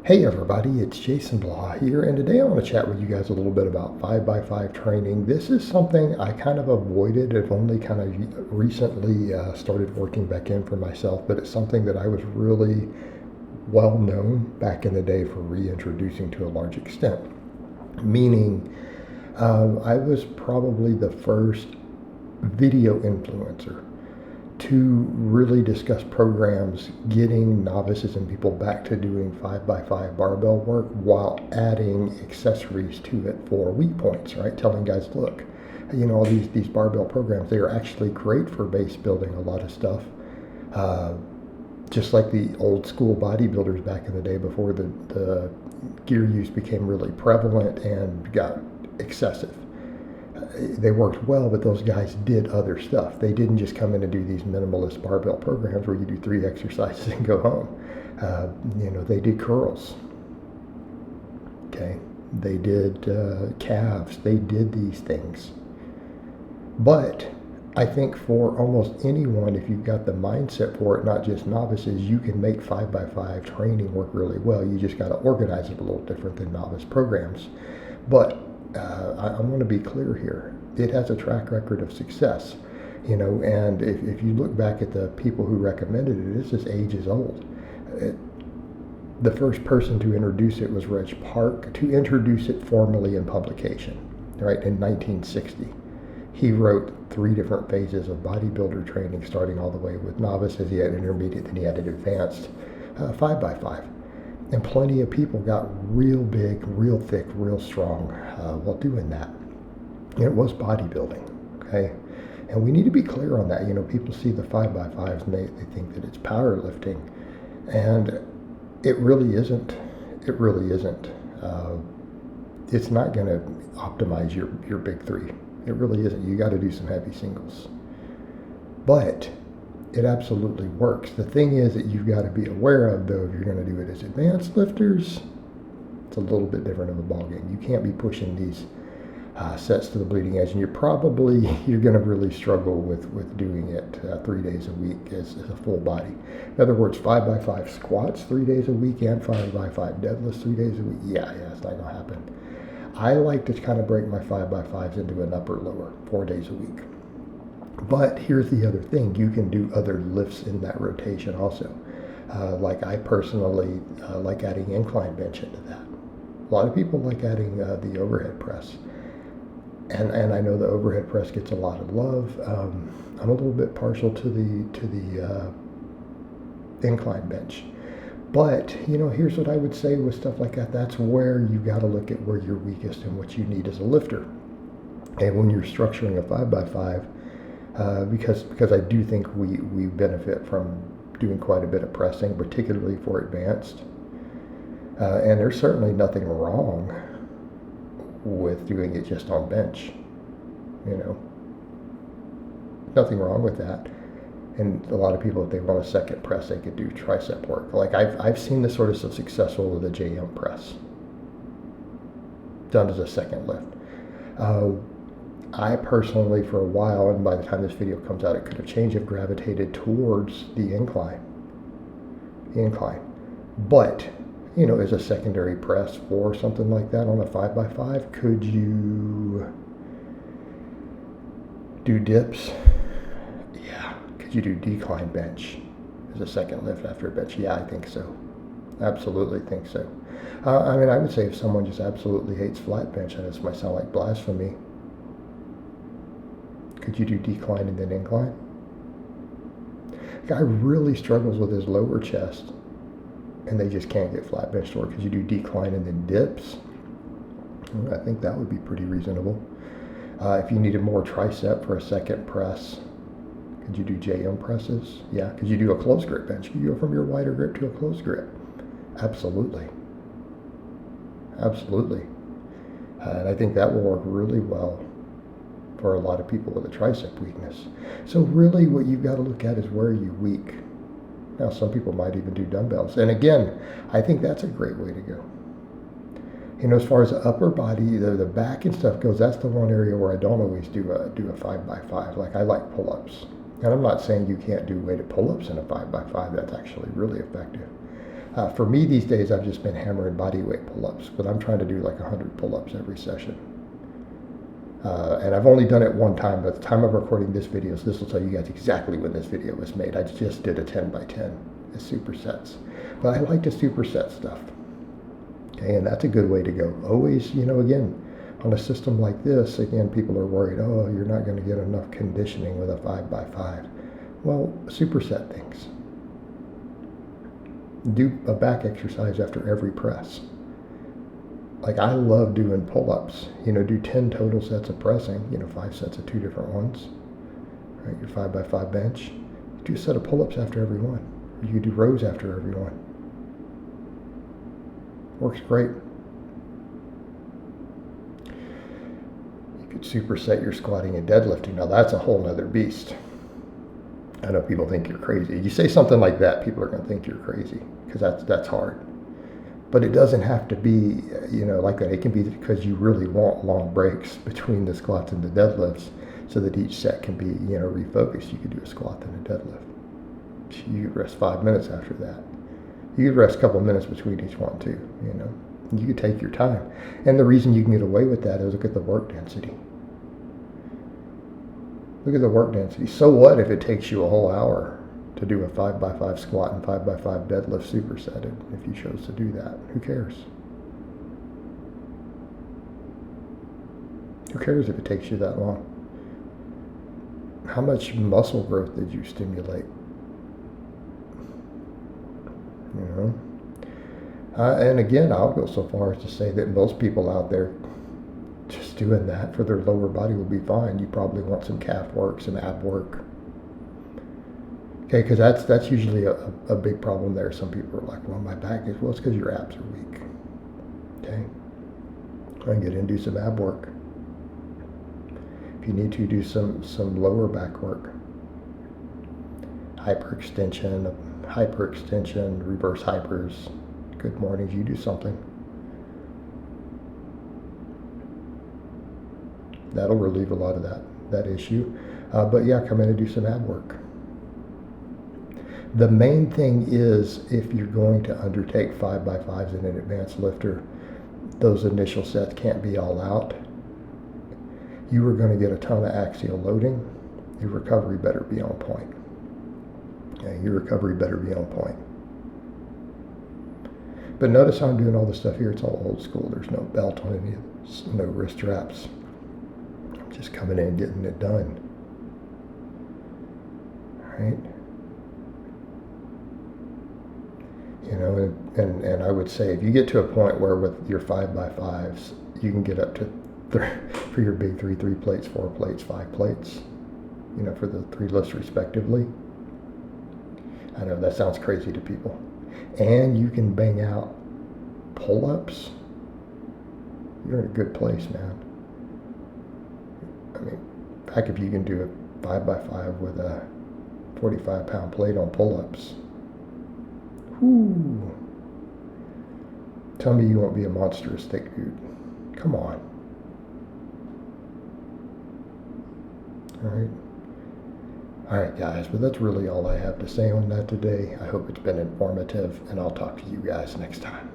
Hey everybody, it's Jason Blaha here, and today I want to chat with you guys a little bit about 5x5 training. This is something I kind of avoided. I've only kind of recently started working back in for myself, but it's something that I was really well known back in the day for reintroducing to a large extent. Meaning, I was probably the first video influencer to really discuss programs getting novices and people back to doing 5x5 barbell work while adding accessories to it for weak points, right? Telling guys, look, all these barbell programs, they are actually great for base building a lot of stuff. Just like the old school bodybuilders back in the day before the gear use became really prevalent and got excessive. They worked well, but those guys did other stuff. They didn't just come in and do these minimalist barbell programs where you do 3 exercises and go home. They did curls. Okay, they did calves. They did these things. But I think for almost anyone, if you've got the mindset for it, not just novices, you can make 5x5 training work really well. You just got to organize it a little different than novice programs. But I want to be clear here. It has a track record of success, and if you look back at the people who recommended it, it's just ages old. The first person to introduce it was Reg Park, to introduce it formally in publication, right, in 1960. He wrote 3 different phases of bodybuilder training, starting all the way with novices. He had intermediate, then he had an advanced 5x5. And plenty of people got real big, real thick, real strong while doing that. It was bodybuilding, okay? And we need to be clear on that. People see the 5x5s and they think that it's powerlifting. And it really isn't. It really isn't. It's not going to optimize your big 3. It really isn't. You got to do some heavy singles. But it absolutely works. The thing is that you've got to be aware of, though, if you're going to do it as advanced lifters, it's a little bit different of a ballgame. You can't be pushing these sets to the bleeding edge, and you're going to really struggle with doing it 3 days a week as a full body. In other words, 5x5 squats 3 days a week and 5x5 deadlifts 3 days a week. Yeah, it's not going to happen. I like to kind of break my 5x5s into an upper lower 4 days a week. But here's the other thing. You can do other lifts in that rotation also. Like I personally like adding incline bench into that. A lot of people like adding the overhead press. And I know the overhead press gets a lot of love. I'm a little bit partial to the incline bench. But, here's what I would say with stuff like that. That's where you got to look at where you're weakest and what you need as a lifter. And when you're structuring a 5x5, because I do think we benefit from doing quite a bit of pressing, particularly for advanced. And there's certainly nothing wrong with doing it just on bench. Nothing wrong with that. And a lot of people, if they want a second press, they could do tricep work. Like I've seen this sort of so successful with the JM press, done as a second lift. I personally, for a while, and by the time this video comes out, it could have changed, have gravitated towards the incline. But, as a secondary press or something like that on a 5x5, could you do dips? Yeah. Could you do decline bench as a second lift after a bench? Yeah, I think so. Absolutely think so. I would say if someone just absolutely hates flat bench, and this might sound like blasphemy, could you do decline and then incline? Guy really struggles with his lower chest, and they just can't get flat bench to work. Could you do decline and then dips? I think that would be pretty reasonable. If you needed more tricep for a second press, could you do JM presses? Yeah. Could you do a close grip bench? Could you go from your wider grip to a close grip? Absolutely. And I think that will work really well for a lot of people with a tricep weakness. So really what you've got to look at is where are you weak. Now some people might even do dumbbells. And again, I think that's a great way to go. As far as the upper body, the back and stuff goes, that's the one area where I don't always do a 5x5. Like I like pull-ups. And I'm not saying you can't do weighted pull-ups in a 5x5. That's actually really effective. For me these days, I've just been hammering body weight pull-ups, but I'm trying to do like 100 pull-ups every session. And I've only done it one time. By the time I'm recording this video, so this will tell you guys exactly when this video was made. I just did a 10 by 10 as supersets. But I like to superset stuff. Okay, and that's a good way to go. Always, again, on a system like this, again, people are worried, oh, you're not going to get enough conditioning with a 5 by 5. Well, superset things. Do a back exercise after every press. Like, I love doing pull-ups. Do 10 total sets of pressing, 5 sets of 2 different ones. Right, your 5 by 5 bench. Do a set of pull-ups after every one. Or you could do rows after every one. Works great. You could superset your squatting and deadlifting. Now that's a whole nother beast. I know people think you're crazy. You say something like that, people are going to think you're crazy, because that's hard. But it doesn't have to be, like that. It can be because you really want long breaks between the squats and the deadlifts, so that each set can be, refocused. You could do a squat and a deadlift. You could rest 5 minutes after that. You could rest a couple of minutes between each one too. You could take your time. And the reason you can get away with that is look at the work density. Look at the work density. So what if it takes you a whole hour to do a 5 by 5 squat and 5 by 5 deadlift supersetted? If you chose to do that, who cares? Who cares if it takes you that long? How much muscle growth did you stimulate? And again, I'll go so far as to say that most people out there just doing that for their lower body will be fine. You probably want some calf work, some ab work. Okay, because that's usually a big problem there. Some people are like, well, my back is, well, it's because your abs are weak. Okay, try and get in and do some ab work. If you need to, do some lower back work. Hyperextension, reverse hypers. Good mornings, you do something. That'll relieve a lot of that issue. But yeah, come in and do some ab work. The main thing is, if you're going to undertake 5 by 5s in an advanced lifter, those initial sets can't be all out. You are going to get a ton of axial loading. Your recovery better be on point. Yeah, your recovery better be on point. But notice how I'm doing all this stuff here. It's all old school. There's no belt on any of this, no wrist straps. I'm just coming in and getting it done. All right. And I would say if you get to a point where with your 5 by 5s, you can get up to for your big 3 plates, 4 plates, 5 plates, for the 3 lifts respectively. I know that sounds crazy to people. And you can bang out pull-ups. You're in a good place, man. I mean, heck, if you can do a 5 by 5 with a 45-pound plate on pull-ups. Whoo. Tell me you won't be a monstrous thick dude. Come on. All right, guys, but that's really all I have to say on that today. I hope it's been informative, and I'll talk to you guys next time.